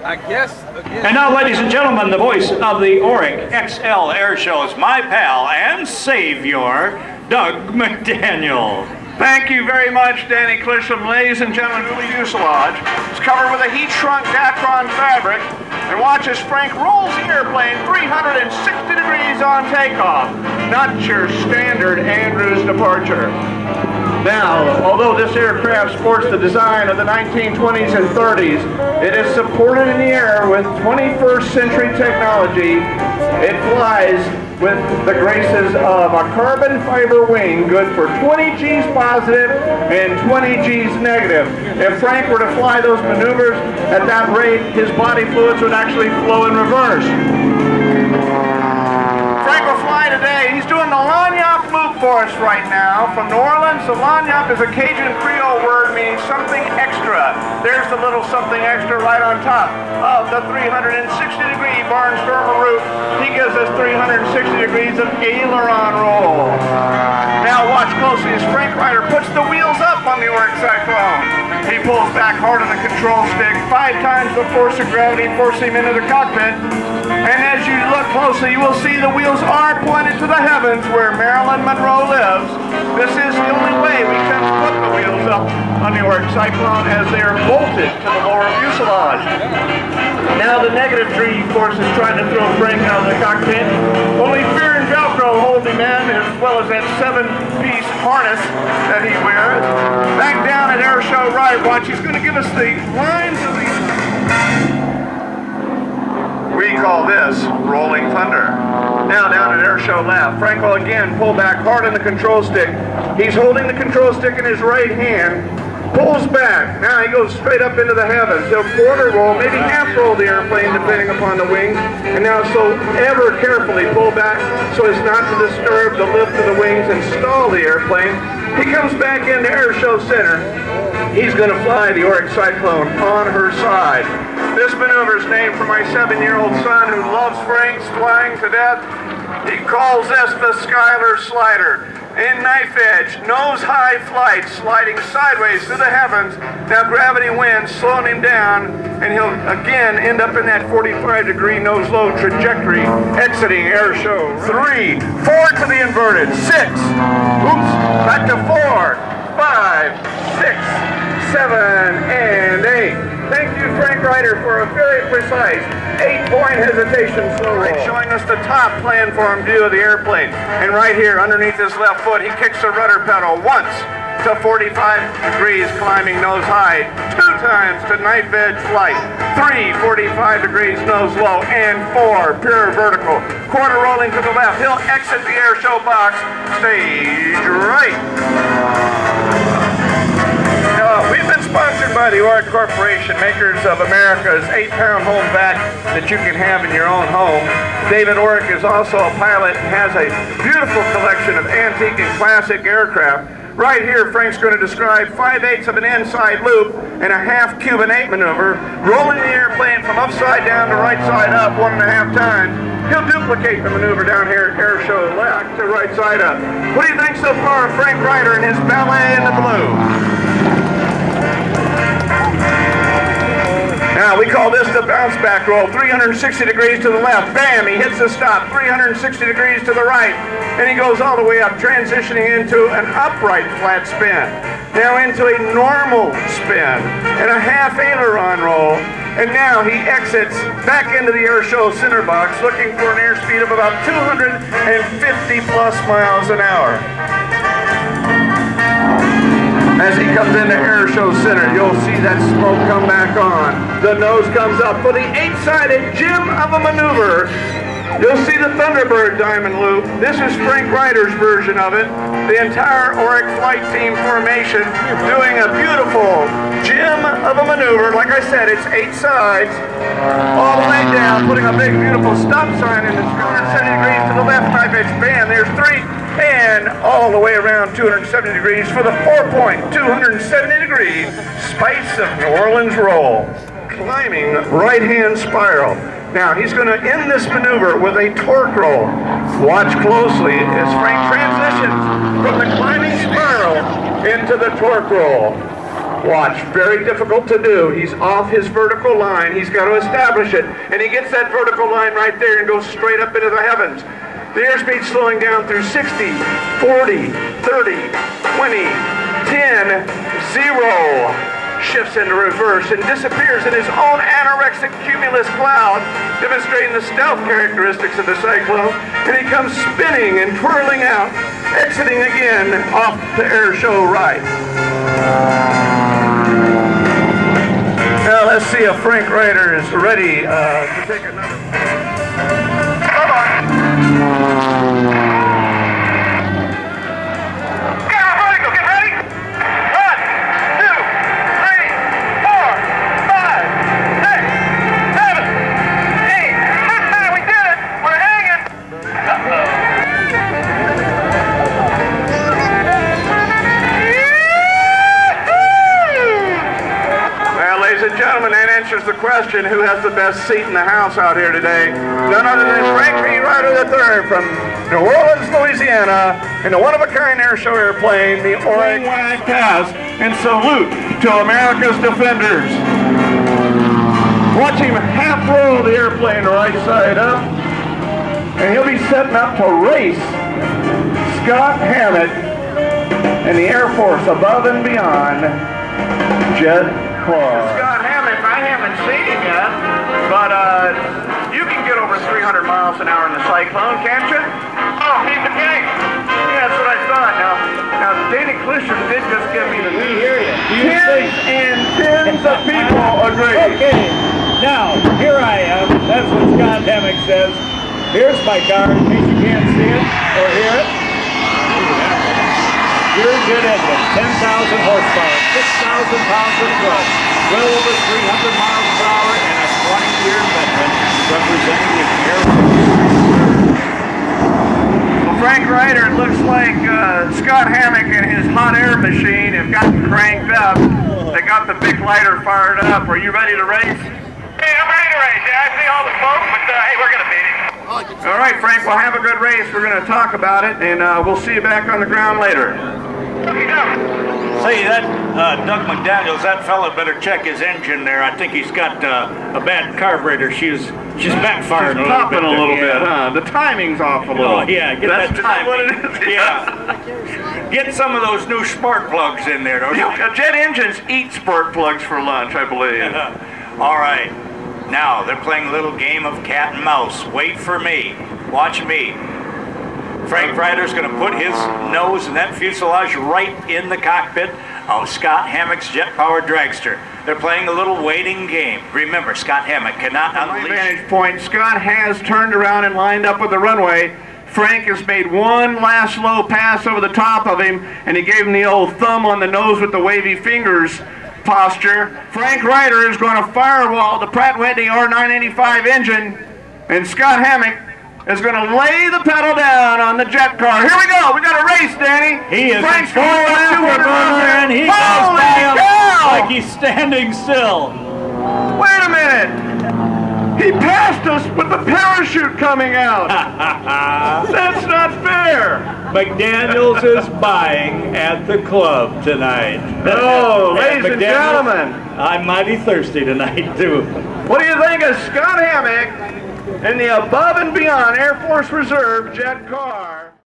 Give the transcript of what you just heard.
I guess. And now, ladies and gentlemen, the voice of the Oreck XL Airshow's my pal and savior, Doug McDaniel. Thank you very much, Danny Clisham. Ladies and gentlemen, the fuselage is covered with a heat-shrunk Dacron fabric. And watch as Frank rolls the airplane 360 degrees on takeoff. Not your standard Andrews departure. Now, although this aircraft sports the design of the 1920s and 30s, it is supported in the air with 21st century technology. It flies with the graces of a carbon fiber wing, good for 20 G's positive and 20 G's negative. If Frank were to fly those maneuvers at that rate, his body fluids would actually flow in reverse. Frank will fly today. He's doing the Lagniappe loop for us right now. From New Orleans, the Lagniappe is a Cajun Creole word meaning something extra. There's the little something extra right on top of the 360-degree barnstormer route. He gives us 360 degrees of aileron roll. Now watch closely as Frank Ryder puts the wheels up on the Oreck Cyclone. He pulls back hard on the control stick, 5 times the force of gravity forcing him into the cockpit. And as you look closely, you will see the wheels are pointed to the heavens where Marilyn Monroe lives. This is the only way we can put the wheels up on the Oreck Cyclone as they are bolted to the lower fuselage. Now the negative G force is trying to throw Frank out of the cockpit. Only fear and Velcro hold him in, as well as that 7-piece harness that he wears. Back down at Airshow Right Watch, he's going to give us the lines of the... We call this rolling thunder. Now down at Airshow Left, Frank will again pull back hard on the control stick. He's holding the control stick in his right hand, pulls back. Now he goes straight up into the heavens. He'll quarter roll, maybe half roll the airplane depending upon the wings. And now so ever carefully pull back so as not to disturb the lift of the wings and stall the airplane. He comes back into Airshow Center. He's going to fly the Oreck Cyclone on her side. This maneuver is named for my 7-year-old son who loves Frank's flying to death. He calls this the Skylar Slider. In knife edge, nose-high flight, sliding sideways through the heavens. Now gravity wins, slowing him down, and he'll again end up in that 45-degree nose-low trajectory, exiting Airshow. 3, 4 to the inverted, 6, oops, back to 4, 5, 6, 7, and 8. Thank you, Frank Ryder, for a very precise 8-point hesitation slow roll. Showing us the top plan form view of the airplane. And right here, underneath his left foot, he kicks the rudder pedal once to 45 degrees climbing nose high, 2 times to knife edge flight, 3, 45 degrees nose low, and 4, pure vertical. Quarter rolling to the left. He'll exit the Airshow box, stage right. We've been sponsored by the Oreck Corporation, makers of America's 8-pound home vac that you can have in your own home. David Oreck is also a pilot and has a beautiful collection of antique and classic aircraft. Right here, Frank's going to describe 5/8 of an inside loop and a half Cuban 8 maneuver, rolling the airplane from upside down to right side up 1.5 times. He'll duplicate the maneuver down here at Airshow Left to right side up. What do you think so far of Frank Ryder and his ballet in the blue? Now, we call this the bounce back roll, 360 degrees to the left. Bam, he hits the stop, 360 degrees to the right. And he goes all the way up, transitioning into an upright flat spin. Now into a normal spin and a half aileron roll. And now he exits back into the Airshow center box, looking for an airspeed of about 250 plus miles an hour. As he comes into Airshow Center, you'll see that smoke come back on. The nose comes up for the 8-sided gem of a maneuver. You'll see the Thunderbird diamond loop. This is Frank Ryder's version of it. The entire Oreck flight team formation doing a beautiful gem of a maneuver. Like I said, it's 8 sides, all the way down, putting a big, beautiful stop sign in the 270 degrees to the left, knife edge, bam, there's 3. And all the way around 270 degrees for the 4-point, 270 degree Spice of New Orleans roll. Climbing right-hand spiral. Now, he's going to end this maneuver with a torque roll. Watch closely as Frank transitions from the climbing spiral into the torque roll. Watch, very difficult to do. He's off his vertical line. He's got to establish it. And he gets that vertical line right there and goes straight up into the heavens. The airspeed slowing down through 60, 40, 30, 20, 10, 0. Shifts into reverse and disappears in his own anorexic cumulus cloud, demonstrating the stealth characteristics of the Cyclone, and he comes spinning and twirling out, exiting again off the air show right. Now let's see if Frank Ryder is ready to take another. Gentlemen, that answers the question, who has the best seat in the house out here today? None other than Frank Ryder III from New Orleans, Louisiana, in a one-of-a-kind airshow airplane, the Oreck XL. And salute to America's defenders. Watch him half roll the airplane right side up, and he'll be setting up to race Scott Hammacks and the Air Force Above and Beyond Jet Car. Scott Hammacks, I haven't seen him yet, but you can get over 300 miles an hour in the Cyclone, can't you? Oh, he's the king. Yeah, that's what I thought. Now Danny Clisher did just give me the We hear you. tens and tens of people agree. Okay, now, here I am. That's what Scott Hammacks says. Here's my car, in case you can't see it or hear it. Pure jet engine, 10,000 horsepower, 6,000 pounds of thrust, well over 300 miles per hour, and a 20-year veteran representing the Air Force. Well, Frank Ryder, it looks like Scott Hammacks and his hot air machine have gotten cranked up. They got the big lighter fired up. Are you ready to race? Hey, I'm ready to race. Yeah, I see all the smoke, but hey, we're going to beat it. All right, Frank, we'll have a good race. We're going to talk about it, and we'll see you back on the ground later. Say, that Doug McDaniels, that fella better check his engine there. I think he's got a bad carburetor. She's backfiring a little bit. Popping a little bit, huh? The timing's off a little. Oh, yeah, get That's that timing. what it is. Yeah. Get some of those new spark plugs in there, don't you? Jet engines eat spark plugs for lunch, I believe. All right. Now, they're playing a little game of cat and mouse. Wait for me. Watch me. Frank Ryder's going to put his nose in that fuselage right in the cockpit of Scott Hammacks' jet-powered dragster. They're playing a little waiting game. Remember, Scott Hammacks cannot unleash... Vantage point, Scott has turned around and lined up with the runway. Frank has made one last low pass over the top of him, and he gave him the old thumb on the nose with the wavy fingers posture. Frank Ryder is going to firewall the Pratt & Whitney R985 engine, and Scott Hammacks is going to lay the pedal down on the jet car. Here we go. We got a race, Danny. He is Frank's full going afterburner, and he goes by him like he's standing still. Wait a minute. He passed us with the parachute coming out. That's not fair. McDaniels is buying at the club tonight. Oh, ladies and gentlemen. I'm mighty thirsty tonight, too. What do you think of Scott Hammacks in the Above and Beyond Air Force Reserve Jet Car?